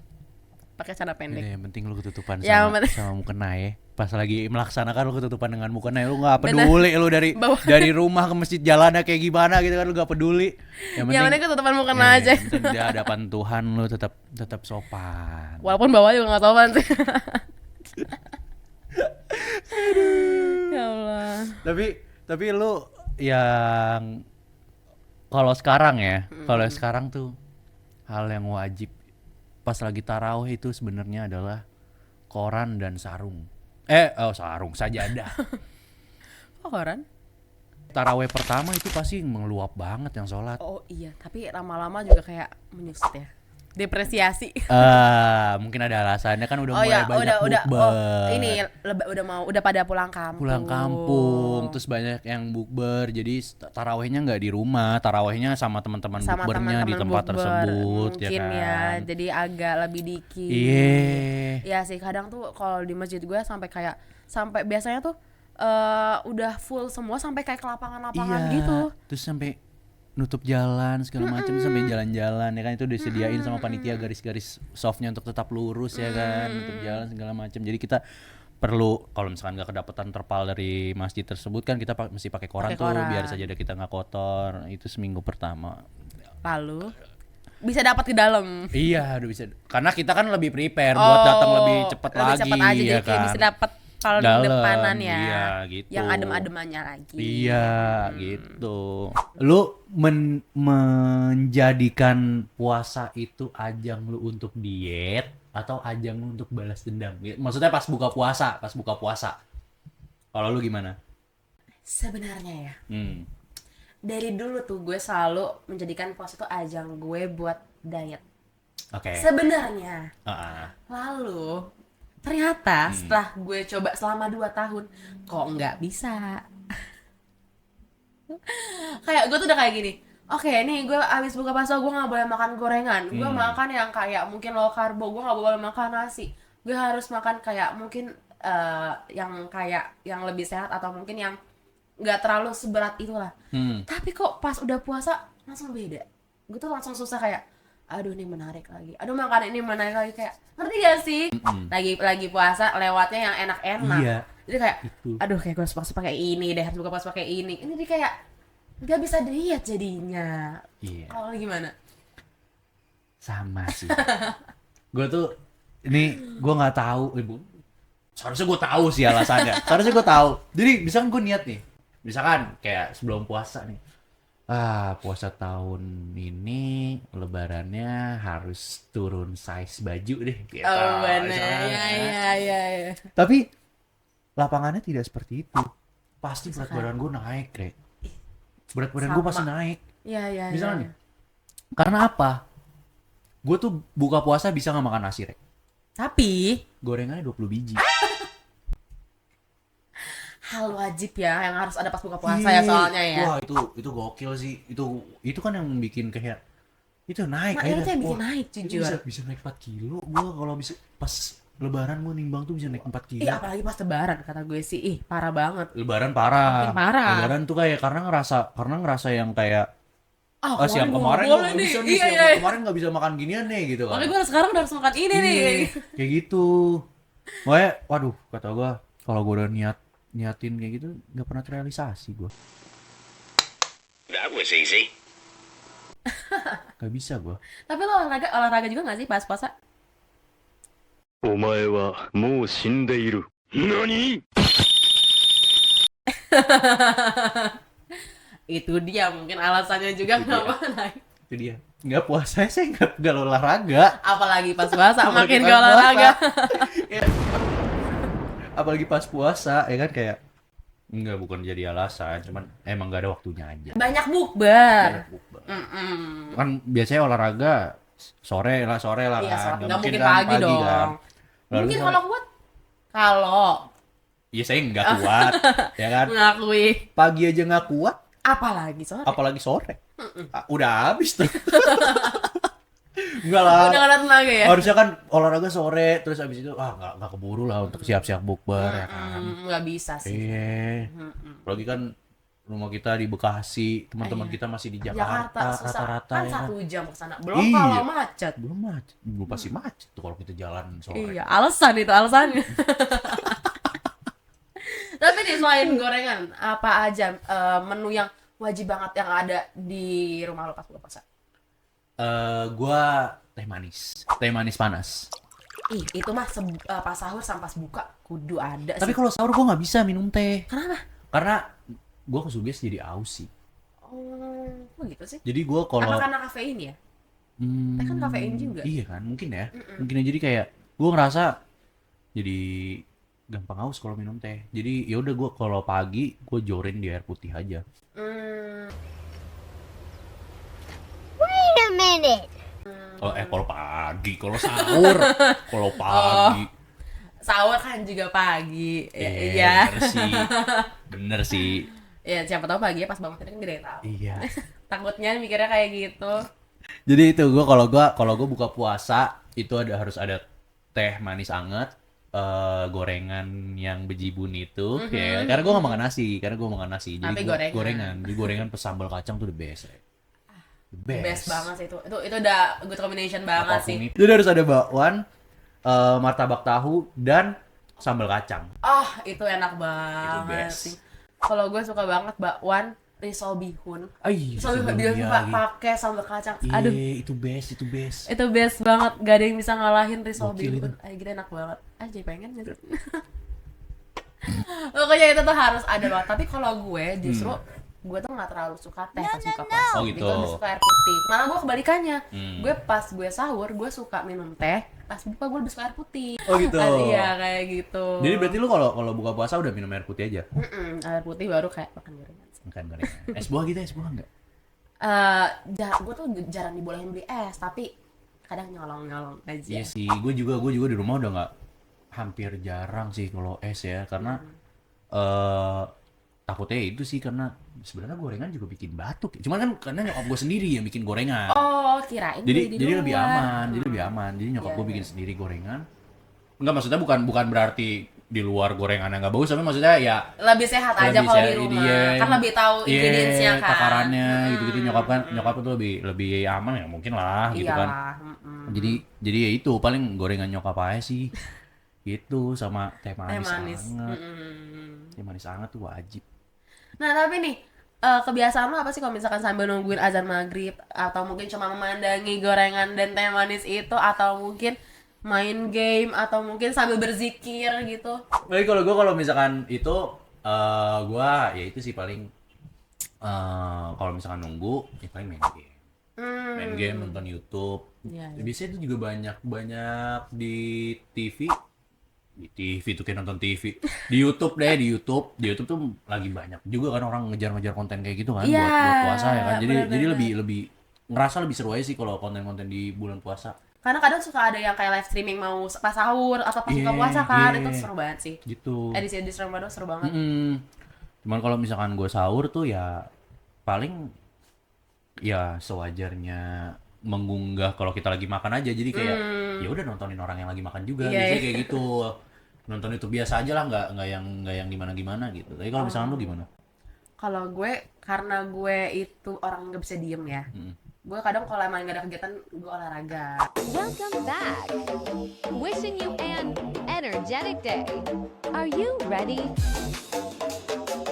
Pakai celana pendek. Yang penting lu ketutupan Ya, sama mukena ya. pas lagi melaksanakan lu ketutupan dengan mukena, lu nggak peduli lu dari rumah ke masjid jalannya kayak gimana gitu kan, lu nggak peduli. Yang penting ketutupan mukena aja. Di hadapan Tuhan lu tetap sopan. Walaupun bawah juga nggak sopan sih. Ya Allah. Tapi lu yang kalau sekarang tuh hal yang wajib pas lagi tarawih itu sebenarnya adalah koran dan sarung. Sarung sajadah. Oh, koran? Tarawih pertama itu pasti mengeluap banget yang sholat. Oh iya, tapi lama-lama juga kayak menyusut ya. Depresiasi. Mungkin ada alasannya kan udah Oh mulai ya, banyak bukber. ini udah pada pulang kampung. Terus banyak yang bukber. Jadi tarawihnya nggak di rumah, tarawihnya sama teman-teman bukbernya di tempat tersebut. Mungkin ya kan? jadi agak lebih dikit. Iya. Ya sih, kadang tuh kalau di masjid gue sampai biasanya tuh udah full semua sampai kayak ke lapangan-lapangan gitu. Terus sampai nutup jalan segala macam, sampai jalan-jalan ya kan, itu disediain sama panitia garis-garis softnya untuk tetap lurus ya kan, nutup jalan segala macam. Jadi kita perlu, kalau misalkan nggak kedapatan terpal dari masjid tersebut kan, kita mesti pakai koran tuh biar sajadah kita nggak kotor. Itu seminggu pertama. Lalu bisa dapat ke dalam. Iya, udah bisa. Karena kita kan lebih prepare buat datang lebih cepat lagi. Cepet aja, ya jadi kayak kan? bisa dapat kalau Dalam, depanan ya. iya, gitu. Yang adem-ademannya lagi. Iya, gitu. Lu menjadikan puasa itu ajang lu untuk diet atau ajang lu untuk balas dendam? Maksudnya pas buka puasa. Kalau lu gimana? Sebenarnya ya. Dari dulu tuh gue selalu menjadikan puasa itu ajang gue buat diet. Oke. Sebenarnya. Lalu ternyata setelah gue coba selama 2 tahun kok nggak bisa. Kayak gue tuh udah kayak gini, oke, nih gue abis buka puasa gue nggak boleh makan gorengan, gue makan yang kayak mungkin low karbo, gue nggak boleh makan nasi, gue harus makan kayak mungkin yang lebih sehat atau mungkin yang nggak terlalu seberat itulah. Tapi kok pas udah puasa langsung beda, gue tuh langsung susah kayak aduh ini menarik lagi, aduh makan ini menarik lagi, kayak ngerti gak sih? Lagi puasa lewatnya yang enak-enak. Iya. Jadi kayak Itu. aduh kayak gue harus puasa pakai ini deh, harus buka puasa pakai ini jadi kayak nggak bisa diet jadinya. Iya. Kalau gimana? Sama sih. Gue tuh ini gue nggak tahu, ibu. Seharusnya gue tahu sih alasannya. Seharusnya gue tahu. Jadi misalkan gue niat nih, misalkan kayak sebelum puasa nih. Puasa tahun ini lebarannya harus turun size baju deh gitu. Oh bener, ya. Tapi lapangannya tidak seperti itu. Pasti berat badan gue naik, Rek. Berat badan gue pasti naik. Iya. Misalnya nih. Karena apa? Gue tuh buka puasa bisa nggak makan nasi, Rek. Tapi Gorengannya 20 biji. hal wajib ya yang harus ada pas buka puasa ya soalnya ya. Wah itu gokil sih. Itu kan yang bikin kayak itu naik. Itu yang bikin naik jujur. Bisa naik 4 kilo. Gue kalau bisa pas lebaran gue nimbang tuh bisa naik 4 kilo. Iya apalagi pas lebaran kata gue sih, parah banget. Lebaran parah. Makin parah. Lebaran tuh kayak karena ngerasa yang kayak siang kemarin boleh gak nih. bisa nih, siang kemarin gak bisa makan ginian nih gitu kan. Makanya gue sekarang udah harus makan ini nih. Kayak gitu. Makanya waduh kata gue kalau gue udah niatin kayak gitu gak pernah terrealisasi gue. That was easy. Gak bisa gue. Tapi lo olahraga juga gak sih pas puasa? お前はもう死んでいる。何? Itu dia mungkin alasannya juga kenapa naik. Itu dia. Nggak puasa saya nggak olahraga. Apalagi pas puasa makin gak olahraga. Apalagi pas puasa ya kan kayak enggak, bukan jadi alasan, cuman emang nggak ada waktunya aja. Banyak bukber. Kan biasanya olahraga sore lah Iya, kan. nggak mungkin pagi dong. Kan. Mungkin kalau kuat. Kalau iya saya nggak kuat ya kan. Ngakui. Pagi aja nggak kuat. Apalagi sore. Udah habis tuh. Enggak lah. Udah gak ada tenaga ya? Harusnya kan olahraga sore terus habis itu nggak keburu lah untuk siap-siap bukber ya kan. Nggak bisa sih. Iya. Apalagi kan rumah kita di Bekasi, teman-teman kita masih di Jakarta susah. rata-rata Kan ya kan. 1 jam kesana. Belum kalau macet. Belum pasti macet tuh kalau kita jalan sore. Iya, alasannya. Tapi nih selain gorengan, apa aja menu yang wajib banget yang ada di rumah lo pas buka puasa? Gua teh manis panas. Ih, itu mah pas sahur sama pas buka kudu ada sih. Tapi kalau sahur gua nggak bisa minum teh. Kenapa? Karena gua kesuges jadi aus sih. Oh, kok gitu sih? Jadi gua kalau Apa karena kafein ya? Teh kan kafein juga. Iya kan, mungkin ya. Mungkin ya, jadi kayak gua ngerasa jadi gampang aus kalau minum teh. Jadi ya udah gua kalau pagi gua jorin di air putih aja. Wait a minute. Kalau pagi, kalau sahur, kalau pagi. Sahur kan juga pagi. Iya. Bener sih. Ya siapa tahu pagi pas bangun tadi kan gak ada yang tahu. Iya. Takutnya mikirnya kayak gitu. Jadi itu kalau gua buka puasa itu harus ada teh manis anget, gorengan yang bejibun itu, ya. Karena gua nggak makan nasi, Jadi Tapi gorengan. Jadi gorengan plus sambal kacang tuh the best. The Best banget sih itu. Itu udah good combination banget Apapun sih. itu. Jadi harus ada bakwan, martabak tahu dan sambal kacang. Itu enak banget best. sih. Kalau gue suka banget bakwan risol bihun. Risol sebelum bihun dia pakai sambal kacang. Iya, Aduh, itu best. itu best banget. Gak ada yang bisa ngalahin risol Gokil bihun. Gila enak banget. Jadi pengen gitu. Pokoknya itu tuh harus ada banget. Tapi kalau gue justru gue tuh nggak terlalu suka teh pas buka puasa. Oh, gitu. Gue lebih suka air putih. Malah gue kebalikannya. Gue pas gue sahur gue suka minum teh. Pas buka gue lebih suka air putih. Oh gitu. Iya kayak gitu. Jadi berarti lu kalau buka puasa udah minum air putih aja? Air putih baru kayak makan gorengan. Makan gorengan. Es buah gitu, es buah enggak? Gue tuh jarang dibolehin beli es, tapi kadang nyolong aja. Iya sih, gue juga di rumah udah nggak, hampir jarang sih kalau es ya, karena takutnya itu sih, karena sebenarnya gorengan juga bikin batuk. Cuman kan karena nyokap gue sendiri yang bikin gorengan. Oh, kirain Jadi beli di lebih luar. aman. Jadi nyokap Iya, gue bikin sendiri gorengan. Enggak, maksudnya bukan berarti di luar gorengan yang nggak bagus, tapi maksudnya ya Lebih sehat aja lebih kalau di sehat, rumah. iya. Kan lebih tahu ingredients-nya kan. Takarannya gitu-gitu, nyokap tuh lebih aman ya mungkin lah gitu kan. Iyalah. Jadi ya itu paling gorengan nyokap aja sih. Gitu sama teh manis. Anget. Teh manis anget tuh wajib. Nah, tapi nih kebiasaan lo apa sih kalau misalkan sambil nungguin azan maghrib, atau mungkin cuma memandangi gorengan dan teh manis itu, atau mungkin main game, atau mungkin sambil berzikir gitu? Jadi kalau misalkan itu gue ya itu sih paling kalau misalkan nunggu ya paling main game. Main game, nonton YouTube. Iya. Biasanya itu juga banyak di TV. Di TV tuh kayak nonton TV. Di YouTube tuh lagi banyak juga kan orang ngejar-ngejar konten kayak gitu kan, Iya, buat puasa ya kan. Jadi bener-bener. lebih ngerasa lebih seru aja sih kalau konten-konten di bulan puasa. Karena kadang suka ada yang kayak live streaming mau pas sahur atau pas buka puasa kan, Iya. itu seru banget sih. Gitu. Edisi Ramadan seru banget. Cuman kalau misalkan gue sahur tuh ya paling ya sewajarnya mengunggah kalau kita lagi makan aja, jadi kayak ya udah nontonin orang yang lagi makan juga. Iya, Biasanya iya. kayak gitu, nonton itu biasa aja lah, nggak yang gimana gitu. Tapi kalau misalkan lu gimana? Kalau gue, karena gue itu orang nggak bisa diem ya, gue kadang kalau emang nggak ada kegiatan gue olahraga. Welcome back. Wishing you an energetic day. Are you ready?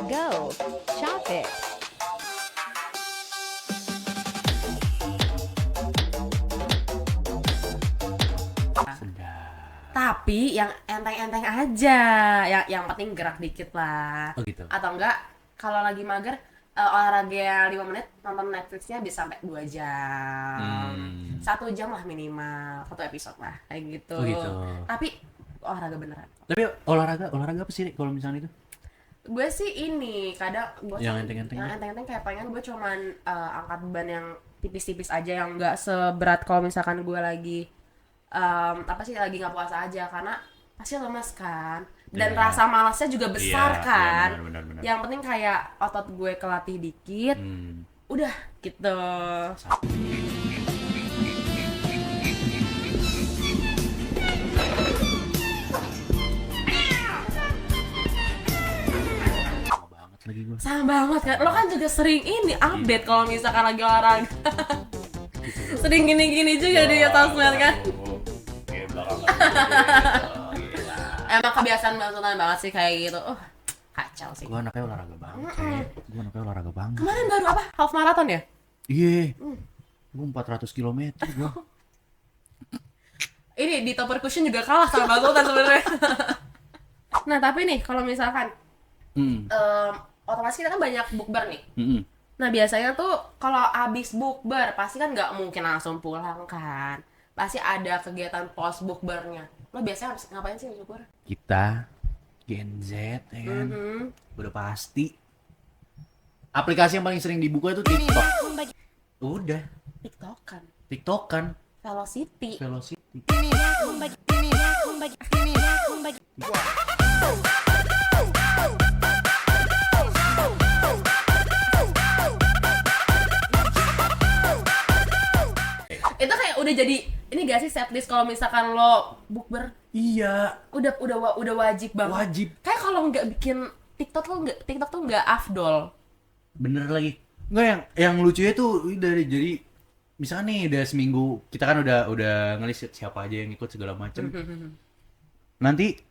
Go, shop it. Tapi yang enteng-enteng aja, yang penting gerak dikit lah. Oh gitu. Atau enggak, kalau lagi mager, olahraga 5 menit, nonton Netflixnya bisa sampai 2 jam. 1 jam lah minimal, 1 episode lah, kayak gitu. Oh gitu. Tapi olahraga beneran. Tapi olahraga apa sih kalau misalnya itu? Gue sih ini, kadang gue Yang enteng-enteng? yang enteng-enteng kayak pengen gue cuman angkat beban yang tipis-tipis aja, yang enggak seberat kalau misalkan gue lagi lagi nggak puasa aja, karena pasti lemas kan, dan Iya. rasa malasnya juga besar Iya, kan. iya, benar. Yang penting kayak otot gue kelatih dikit, udah gitu. Lagi gua. Sama banget kan, lo kan juga sering ini update kalau misalkan lagi olahraga. Sering gini-gini juga di sosmed kan. Emang kebiasaan banget banget sih kayak gitu. kacau sih. Gua anaknya olahraga banget, Gua anaknya olahraga banget. Kemarin baru apa? Half marathon ya? Iya. Gua 400 km gua. Ini di Topper Cushion juga kalah sama Bang Sultan sebenarnya. Nah, tapi nih kalau misalkan otomatis kita kan banyak bukber nih. Nah, biasanya tuh kalau abis bukber pasti kan nggak mungkin langsung pulang kan. Pasti ada kegiatan post bukbernya. Lo biasanya ngapain sih bukber? Kita Gen Z ya kan. Udah pasti. Aplikasi yang paling sering dibuka itu TikTok. Udah, TikTokan. Velocity. Itu kayak udah jadi ini gak sih setlist kalau misalkan lo bukber? Iya, Udah wajib banget. wajib. Kayak kalau nggak bikin TikTok tuh nggak afdol. Bener lagi. Enggak, yang lucunya tuh jadi misalnya nih udah seminggu kita kan udah ngelis siapa aja yang ikut segala macem. Nanti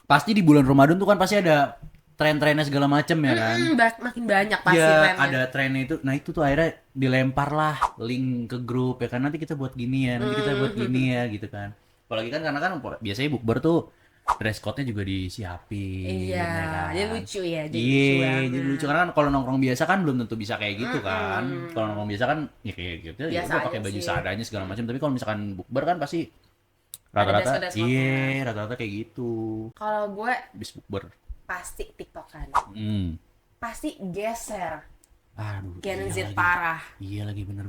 pasti di bulan Ramadan tuh kan pasti ada tren-trennya segala macem ya kan. Makin banyak pasti Iya, trennya. ada trennya itu. Nah itu tuh akhirnya dilempar lah link ke grup ya kan, nanti kita buat gini ya, nanti kita buat gini ya gitu kan. Apalagi kan karena kan biasanya bukber tuh dress code-nya juga disiapin. Iya, ya kan? jadi lucu ya. Jadi lucu karena kan kalau nongkrong biasa kan belum tentu bisa kayak gitu kan. Kalau nongkrong biasa kan ya kayak gitu ya Biasa udah aja pakai baju sih. seadanya segala macam. Tapi kalau misalkan bukber kan pasti rata-rata dress code-nya. rata-rata kayak gitu. Kalau gue Bis bukber. pasti TikTokan. Hmm. Pasti geser. Aduh. Gen iya Z lagi. parah. Iya lagi bener.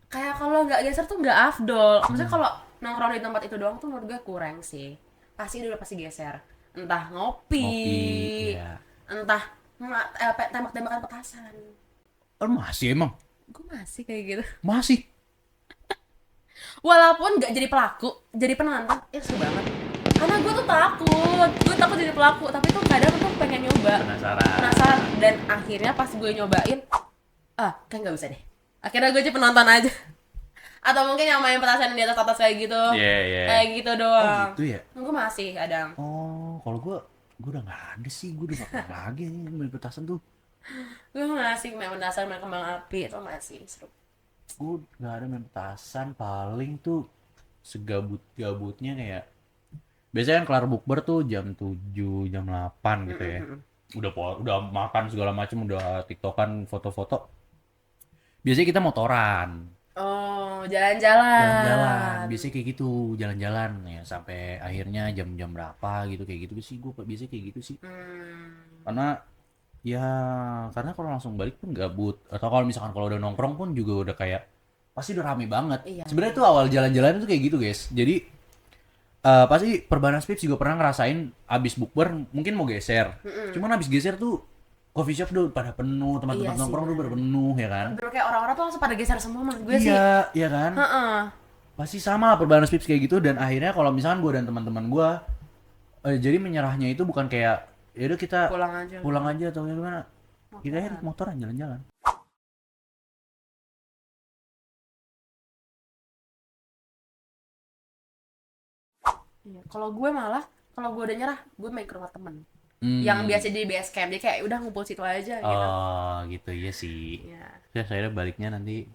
Kayak kalau nggak geser tuh nggak afdol. Maksudnya kalau nongkrong di tempat itu doang tuh menurut gue kurang sih. Pasti geser. Entah ngopi, Iya. entah tembak-tembakan petasan. Masih emang? Gue masih kayak gitu. Masih. Walaupun nggak jadi pelaku, jadi penonton, seru banget. Karena gue tuh takut jadi pelaku. Tapi tuh kadang tuh pengen nyoba. Penasaran. Dan akhirnya pas gue nyobain, kayak nggak bisa deh. Akhirnya gue jadi penonton aja. Atau mungkin yang main petasan di atas kayak gitu. Kayak gitu doang. Oh gitu ya? Gue masih kadang. Oh, kalau gue udah nggak ada sih, gue udah nggak pernah lagi nih main petasan tuh. Gue masih main petasan, main kembang api, itu masih seru. Gue nggak ada main petasan, paling tuh segabut-gabutnya kayak biasanya kan kelar bukber tuh jam 7, jam 8 gitu ya. Udah makan segala macam, udah tiktokan foto-foto. Biasanya kita motoran. Oh, jalan-jalan. Biasanya kayak gitu, jalan-jalan ya sampai akhirnya jam-jam berapa gitu kayak gitu sih. Gue biasanya kayak gitu sih. Karena kalau langsung balik pun gabut. Atau kalau misalkan kalau udah nongkrong pun juga udah kayak pasti udah rame banget. Iya. Sebenarnya tuh awal jalan-jalan itu kayak gitu guys. Jadi pasti Perbanas Pips juga pernah ngerasain abis bukber mungkin mau geser. Cuman abis geser tuh coffee shop tuh pada penuh, tempat-tempat Iya nongkrong sih, tuh pada penuh ya kan. Bener kayak orang-orang tuh langsung pada geser semua menurut gue sih. Iya kan. Pasti sama lah Perbanas Pips kayak gitu. Dan akhirnya kalau misalkan gue dan teman-teman gue jadi menyerahnya itu bukan kayak ya udah kita pulang aja atau gimana. Kita akhirnya motoran jalan-jalan. Iya. Kalau gue udah nyerah, gue main ke rumah temen. Yang biasa di base camp, jadi kayak udah ngumpul situ aja gitu. Oh gitu, iya sih. Iya. Ya saya baliknya nanti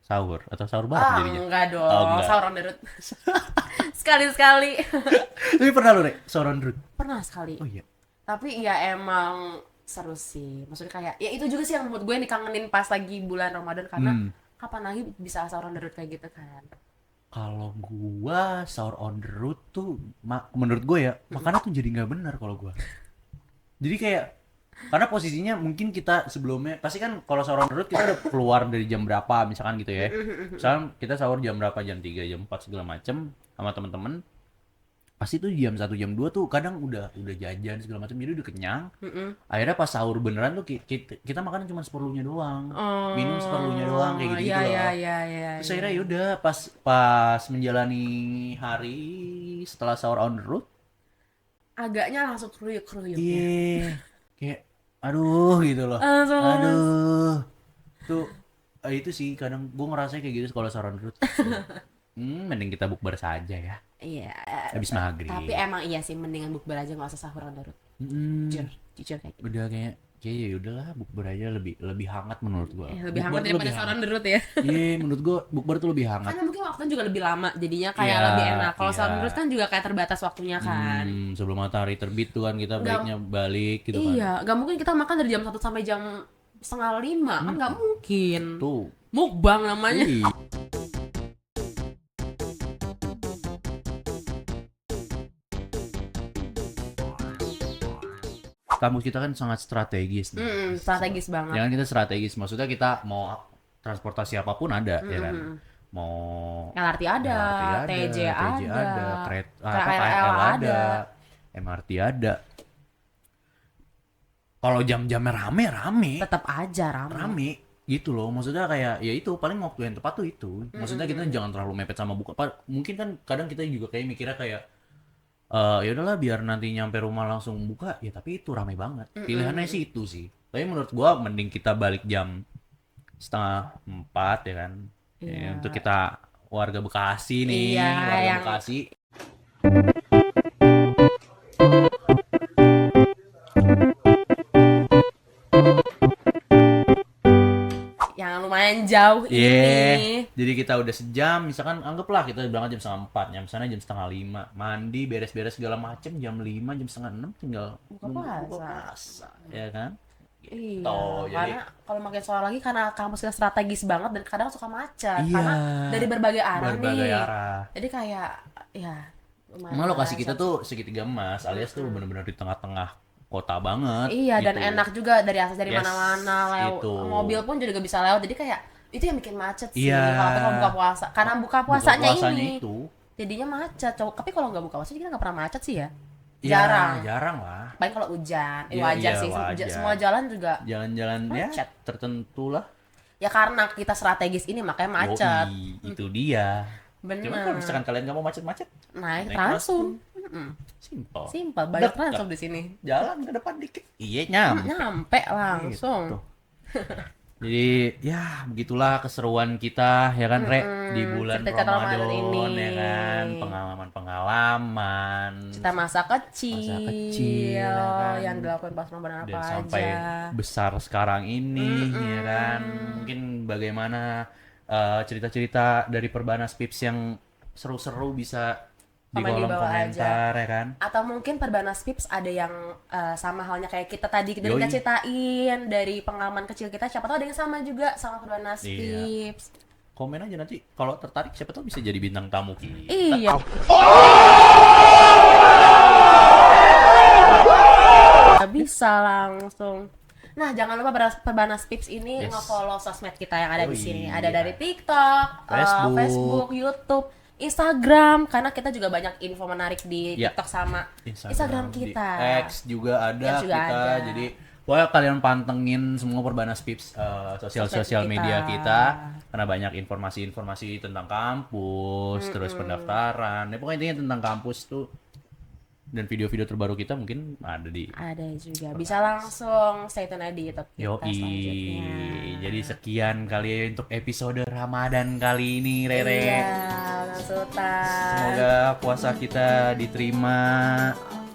sahur atau sahur bareng jadinya. Enggak dong, enggak. sahur on the road. Sekali-sekali. Tapi pernah lu, Rek, sahur on the road? Pernah sekali. Oh iya. Tapi ya emang seru sih. Maksudnya kayak ya itu juga sih yang menurut gue dikangenin pas lagi bulan Ramadan karena kapan lagi bisa sahur on the road kayak gitu kan. Kalau gua sahur on the road tuh menurut gue ya, makannya tuh jadi nggak benar kalau gua. Jadi kayak karena posisinya mungkin kita sebelumnya pasti kan kalau sahur on the road kita udah keluar dari jam berapa misalkan gitu ya. Misalkan kita sahur jam berapa, jam 3, jam 4 segala macem sama teman-teman. Pasti tuh jam 1, jam 2 tuh kadang udah jajan segala macam jadi udah kenyang. Akhirnya pas sahur beneran tuh kita makan cuma seperlunya doang. Minum seperlunya doang kayak gitu loh. Iya. Terus akhirnya yaudah pas menjalani hari setelah sahur on the road agaknya langsung kruyuk-kruyuk. iya kayak aduh gitu loh. Aduh. Tuh itu sih kadang gue ngerasa kayak gitu kalau sahur on the road. Mending kita bukber saja ya. Iya. Habis maghrib. Tapi emang iya sih mendingan bukber aja nggak usah sahur on the road. Jujur. jujur kayak gitu. Udah kayak ya udahlah bukber aja lebih hangat menurut gua. Lebih hangat daripada sauron derut ya. Iya, menurut gua bukber tuh lebih hangat. Karena mungkin waktunya juga lebih lama, jadinya kayak lebih enak. Kalau sauron derut kan juga kayak terbatas waktunya kan. Sebelum matahari terbit tuh kan kita baiknya balik gitu kan. Iya, nggak mungkin kita makan dari jam 1 sampai jam 4:30 kan nggak mungkin. Tuh. Mukbang namanya. Iya. Kampus kita kan sangat strategis nih. Strategis banget. Jangan kita strategis, maksudnya kita mau transportasi apapun ada, ya kan. Mau LRT ada, TJ ada, KRL ada, MRT ada. Kalau jam-jamnya rame. Tetap aja Rame gitu loh, maksudnya kayak ya itu paling waktu yang tepat tuh itu. Maksudnya kita jangan terlalu mepet sama buka. Mungkin kan kadang kita juga kayak mikirnya kayak ya udahlah biar nanti nyampe rumah langsung buka, ya tapi itu rame banget. Pilihannya sih itu sih. Tapi menurut gua mending kita balik jam 3:30 ya kan. Ya, untuk kita warga Bekasi nih, warga Bekasi. Yang lumayan jauh ini. Jadi kita udah sejam, misalkan anggaplah kita berangkat jam 4, nyampe sana jam 4:30, mandi, beres-beres segala macem, jam 5, jam 5:30 tinggal Buka puasa, ya kan? Iya, Jadi karena kalau makin sore lagi karena kampus kita strategis banget dan kadang suka macet Iya, karena dari berbagai arah berbagai nih. arah. Jadi kayak ya lumayan Emang lokasi macet. kita tuh segitiga emas, alias tuh bener-bener di tengah-tengah kota banget. Iya, dan gitu. enak juga dari akses dari Yes, mana-mana, lewat itu. mobil pun juga bisa lewat. Jadi kayak itu yang bikin macet sih Iya. kalau buka puasa. Karena buka puasanya ini itu. jadinya macet. Tapi kalau nggak buka puasa kita nggak pernah macet sih ya. Ya, jarang lah. Paling kalau hujan, Iya, wajar iya, sih. wajar. Semua jalan juga Jalan-jalan ya Macet. tertentu lah. ya karena kita strategis ini makanya macet. Yoi, itu dia. Bener. Cuman kalau misalkan kalian nggak mau macet-macet, Naik naik transum. simpel. Simpel, banyak Dekat. transum di sini. Jalan ke depan dikit. Iya, nyampe. Nyampe langsung. Gitu. Jadi ya begitulah keseruan kita ya kan Re di bulan cerita Ramadan ini. ya kan, pengalaman-pengalaman Kita masa kecil, ya kan? yang dilakukan pas Ramadan dan apa sampai aja. besar sekarang ini ya kan. Mungkin bagaimana cerita-cerita dari Perbanas Pips yang seru-seru bisa di Komen di kolom bawah komentar ya kan. Atau mungkin Perbanas Pips ada yang sama halnya kayak kita tadi kita Yoi. ceritain dari pengalaman kecil kita, siapa tahu ada yang sama juga sama Perbanas Iya. Pips. Komen aja nanti kalau tertarik, siapa tahu bisa jadi bintang tamu kita. Iya. Bisa langsung. Nah, jangan lupa Perbanas Pips ini Yes. nge-follow sosmed kita yang ada di Oh sini. iya. Ada dari TikTok, Facebook, YouTube, Instagram, karena kita juga banyak info menarik di Ya. TikTok sama Instagram di kita. X juga ada X juga kita. ada. Jadi pokoknya kalian pantengin semua Perbanas Pips sosial Sosmed media kita. kita karena banyak informasi-informasi tentang kampus, terus pendaftaran. Ya, pokoknya intinya tentang kampus tuh. Dan video-video terbaru kita mungkin ada di Ada juga. Bisa langsung stay tune aja di YouTube kita Yoi. selanjutnya. Jadi sekian kali ya untuk episode Ramadan kali ini, Rere. Iya, Bang Sultan. Semoga puasa kita diterima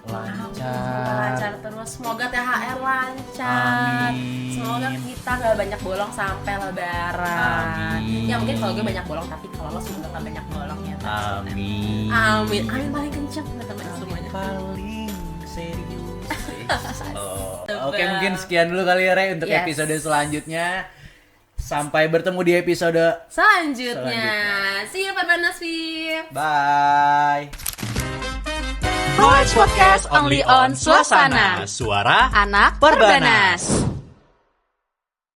lancar. Lancar terus. Semoga THR lancar. Amin. Semoga kita gak banyak bolong sampai lebaran. Amin. Ya mungkin kalau gue banyak bolong, tapi kalau lo semoga gak banyak bolong ya. Amin. Amin. Amin paling kencang teman-teman semuanya. Paling serius. Oke, mungkin sekian dulu kali ya, Re, untuk Yes. episode selanjutnya. Sampai bertemu di episode Selanjutnya. See you Perbanas Pips. bye. Podcast only on Suasana. Suara Anak Perbanas.